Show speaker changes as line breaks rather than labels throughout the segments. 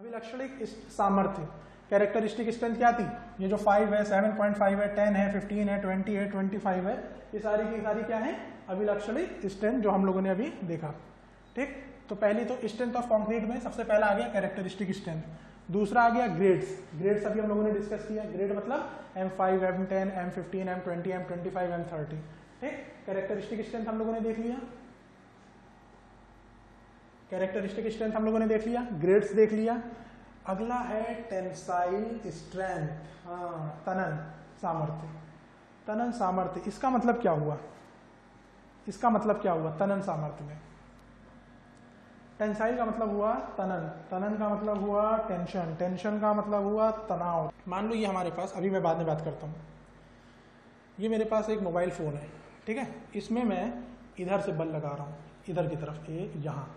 अभिलक्षणिक सामर्थ्य characteristic strength क्या थी? ये जो 5 है, 7.5 है, 10 है, 15 है, 20 है, 25 है, ये सारी की सारी क्या है? अभिलक्षणिक स्ट्रेंथ जो हम लोगों ने अभी देखा। ठीक, तो पहली तो स्ट्रेंथ ऑफ कंक्रीट में सबसे पहला आ गया कैरेक्टरिस्टिक स्ट्रेंथ, दूसरा आ गया ग्रेड्स। ग्रेड्स अभी हम लोगों ने डिस्कस किया। ग्रेड मतलब M5, M10, M15, M20, M25, M30। ठीक, कैरेक्टरिस्टिक स्ट्रेंथ हम लोगों ने देख लिया, कैरेक्टरिस्टिक स्ट्रेंथ हम लोगों ने देख लिया, ग्रेड्स देख लिया। अगला है टेंसाइल स्ट्रेंथ, तनन सामर्थ्य। तनन सामर्थ्य इसका मतलब क्या हुआ? इसका मतलब क्या हुआ तनन सामर्थ्य में? टेंसाइल का मतलब हुआ तनन, तनन का मतलब हुआ टेंशन, टेंशन का मतलब हुआ तनाव। मान लो ये हमारे पास, अभी मैं बाद में बात करता हूँ, ये मेरे पास एक मोबाइल फोन है, ठीक है, इसमें मैं इधर से बल लगा रहा हूँ, इधर की तरफ, यहाँ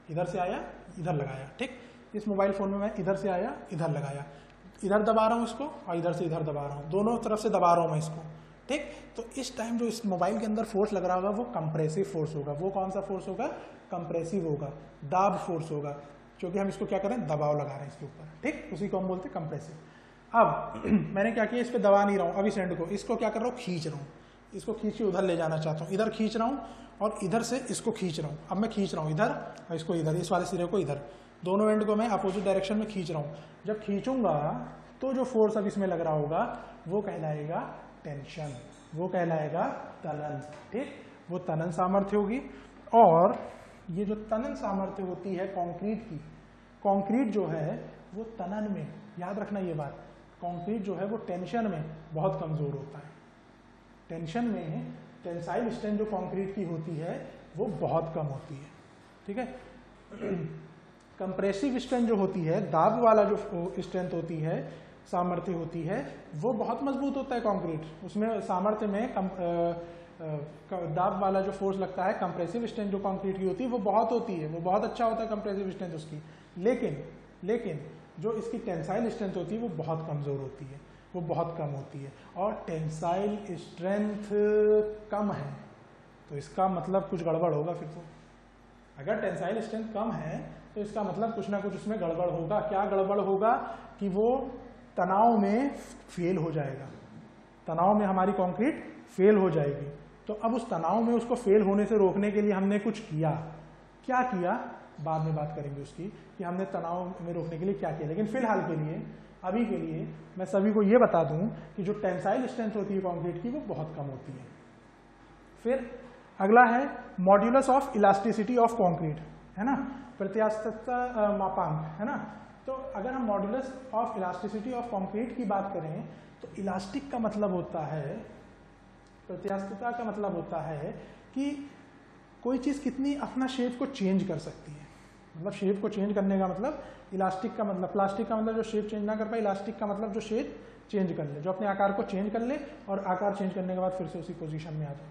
इधर से आया इधर लगाया। ठीक, इस मोबाइल फोन में मैं इधर से आया इधर लगाया, इधर दबा रहा हूँ इसको और इधर से इधर दबा रहा हूँ, दोनों तरफ से दबा रहा हूँ मैं इसको। ठीक, तो इस टाइम जो इस मोबाइल के अंदर फोर्स लग रहा होगा वो कंप्रेसिव फोर्स होगा। वो कौन सा फोर्स होगा? कंप्रेसिव होगा, दाब फोर्स होगा, क्योंकि हम इसको क्या करें, दबाव लगा रहे हैं इसके ऊपर। ठीक, उसी को हम बोलते हैं कंप्रेसिव। अब मैंने क्या किया, इस पर दबा नहीं रहा हूँ अभी सेंड को, इसको क्या कर रहा हूँ, खींच रहा हूँ, इसको खींच के उधर ले जाना चाहता हूँ, इधर खींच रहा हूँ और इधर से इसको खींच रहा हूँ। अब मैं खींच रहा हूँ इधर और इसको इधर, इस वाले सिरे को इधर, दोनों एंड को मैं अपोजिट डायरेक्शन में खींच रहा हूँ। जब खींचूंगा तो जो फोर्स अब इसमें लग रहा होगा वो कहलाएगा टेंशन, वो कहलाएगा तनन। ठीक, वो तनन सामर्थ्य होगी। और ये जो तनन सामर्थ्य होती है कंक्रीट की, कंक्रीट जो है वो तनन में, याद रखना ये बात, कंक्रीट जो है वो टेंशन में बहुत कमजोर होता है। टेंशन में टेंसाइल स्ट्रेंथ जो कंक्रीट की होती है वो बहुत कम होती है। ठीक है, कंप्रेसिव स्ट्रेंथ जो होती है, दाब वाला जो स्ट्रेंथ होती है, सामर्थ्य होती है, वो बहुत मजबूत होता है कंक्रीट। उसमें सामर्थ्य में दाब वाला जो फोर्स लगता है, कंप्रेसिव स्ट्रेंथ जो कंक्रीट की होती है वो बहुत होती है, वो बहुत अच्छा होता है कंप्रेसिव स्ट्रेंथ उसकी। लेकिन जो इसकी टेंसाइल स्ट्रेंथ होती है वो बहुत कमजोर होती है, वो बहुत कम होती है। और टेंसाइल स्ट्रेंथ कम है तो इसका मतलब कुछ गड़बड़ होगा। फिर तो अगर टेंसाइल स्ट्रेंथ कम है तो इसका मतलब कुछ ना कुछ उसमें गड़बड़ होगा। क्या गड़बड़ होगा? कि वो तनाव में फेल हो जाएगा, तनाव में हमारी कंक्रीट फेल हो जाएगी। तो अब उस तनाव में उसको फेल होने से रोकने के लिए हमने कुछ किया। क्या किया बाद में बात करेंगे उसकी, कि हमने तनाव में रोकने के लिए क्या किया। लेकिन फिलहाल के लिए, अभी के लिए मैं सभी को ये बता दूं कि जो टेंसाइल स्ट्रेंथ होती है कंक्रीट की वो बहुत कम होती है। फिर अगला है modulus of elasticity of concrete, है ना, प्रत्यास्थता मापांक, है ना। तो अगर हम modulus of elasticity of concrete की बात करें तो इलास्टिक का मतलब होता है, प्रत्यास्थता का मतलब होता है कि कोई चीज कितनी अपना शेप को चेंज कर सकती है। मतलब शेप को चेंज करने का मतलब, इलास्टिक का मतलब, प्लास्टिक का मतलब जो शेप चेंज ना कर पाए, इलास्टिक का मतलब जो शेप चेंज कर ले, जो अपने आकार को चेंज कर ले और आकार चेंज करने के बाद फिर से उसी पोजीशन में आ जाए।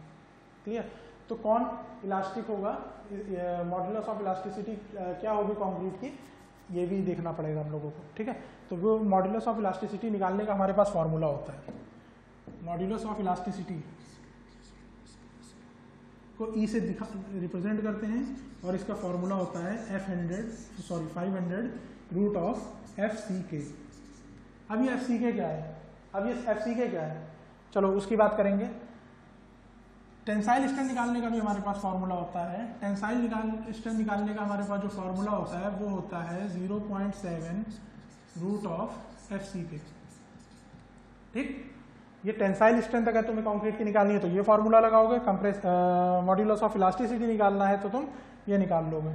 क्लियर? तो कौन इलास्टिक होगा, मॉड्यूलस ऑफ इलास्टिसिटी क्या होगी कंक्रीट की, ये भी देखना पड़ेगा हम लोगों को। ठीक है, तो वो मॉड्यूलस ऑफ इलास्टिसिटी निकालने का हमारे पास फॉर्मूला होता है। मॉड्यूलस ऑफ इलास्टिसिटी को ई से रिप्रेजेंट करते हैं और इसका फॉर्मूला होता है 500 रूट ऑफ FCK। अब ये FCK क्या है? अब ये FCK क्या है, चलो उसकी बात करेंगे। टेंसाइल स्ट्रेंथ निकालने का भी हमारे पास फॉर्मूला होता है। टेंसाइल स्ट्रेंथ निकालने का हमारे पास जो फॉर्मूला होता है वो होता है 0.7 रूट ऑफ FCK। ठीक, ये टेंसाइल स्ट्रेंथ अगर तुम्हें कंक्रीट की निकालनी है तो ये फॉर्मूला लगाओगे, मॉड्यूलस ऑफ इलास्टिसिटी निकालना है तो तुम ये निकाल लोगे।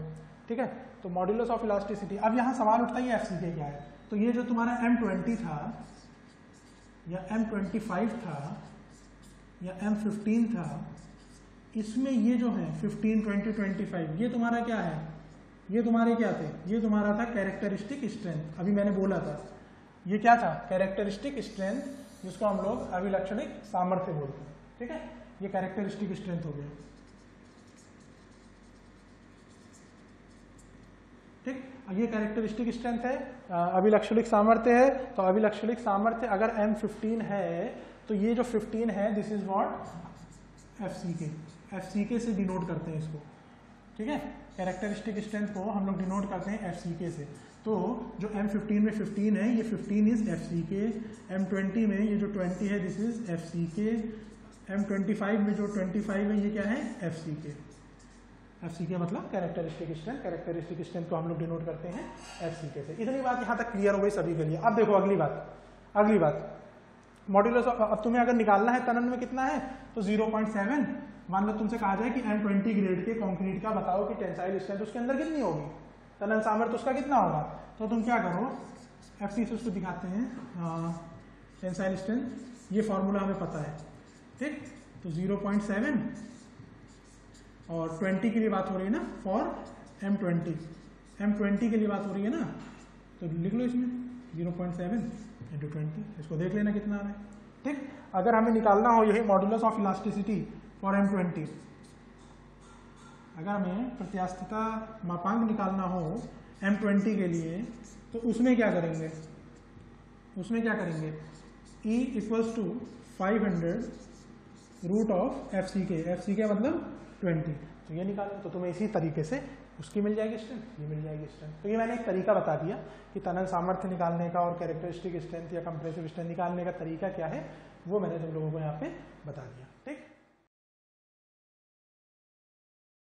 ठीक है, तो मॉड्यूलस ऑफ इलास्टिसिटी। अब यहाँ सवाल उठता है FCK क्या है। तो ये जो तुम्हारा M20 था या M25 था या M15 था, इसमें ये जो है 15, 20, 25, ये तुम्हारा क्या है, ये तुम्हारे क्या थे, ये तुम्हारा था कैरेक्टरिस्टिक स्ट्रेंथ। अभी मैंने बोला था ये क्या था, कैरेक्टरिस्टिक स्ट्रेंथ, जिसको हम लोग अभिलक्षणिक सामर्थ्य बोलते हैं। ठीक है, ये कैरेक्टरिस्टिक स्ट्रेंथ हो गया। ठीक, ये कैरेक्टरिस्टिक स्ट्रेंथ है, अभिलक्षणिक सामर्थ्य है। तो अभिलक्षणिक सामर्थ्य अगर M15 है तो ये जो 15 है this is what FCK। FCK से डिनोट करते हैं इसको। ठीक है। कैरेक्टरिस्टिक स्ट्रेंथ को हम लोग डिनोट करते हैं FCK से। तो जो M15 में 15 है, ये 15 इज FCK, M20 में ये जो 20 है दिस इज FCK, M25 में जो 25 है ये क्या है FCK। FCK मतलब कैरेक्टरिस्टिक स्ट्रेंथ, कैरेक्टरिस्टिक स्ट्रेंथ को हम लोग डिनोट करते हैं FCK से। इतनी बात यहाँ तक क्लियर हो गई सभी के लिए। अब देखो अगली बात मॉड्यूलस ऑफ, अब तुम्हें अगर निकालना है तनन में कितना है तो 0.7। मान लो तुमसे कहा जाए कि M20 ग्रेड के कंक्रीट का बताओ कि टेंसाइल स्ट्रेंथ उसके अंदर कितनी होगी, तनन सामर्थ्य उसका कितना होगा। तो तुम क्या करो, FT से उसको दिखाते हैं टेंसाइल स्ट्रेंथ, ये फॉर्मूला हमें पता है, ठीक। तो 0.7 और 20 के लिए बात हो रही है ना, फॉर M20 के लिए बात हो रही है ना, तो लिख लो इसमें 0.7 × 20, इसको देख लेना कितना आ रहा है, ठीक। अगर हमें निकालना हो यही modulus of elasticity for M20, अगर हमें प्रत्यास्थता मापांक निकालना हो M20 के लिए तो उसमें क्या करेंगे, E = 500 √ FCK मतलब 20, तो ये निकालो। तो तुम्हें इसी तरीके से उसकी मिल जाएगी स्ट्रेंथ, ये मिल जाएगी स्ट्रेंथ। तो ये मैंने एक तरीका बता दिया कि तनन सामर्थ्य निकालने का और कैरेक्टरिस्टिक स्ट्रेंथ या कंप्रेसिव स्ट्रेंथ निकालने का तरीका क्या है, वो मैंने तुम लोगों को यहाँ पे बता दिया।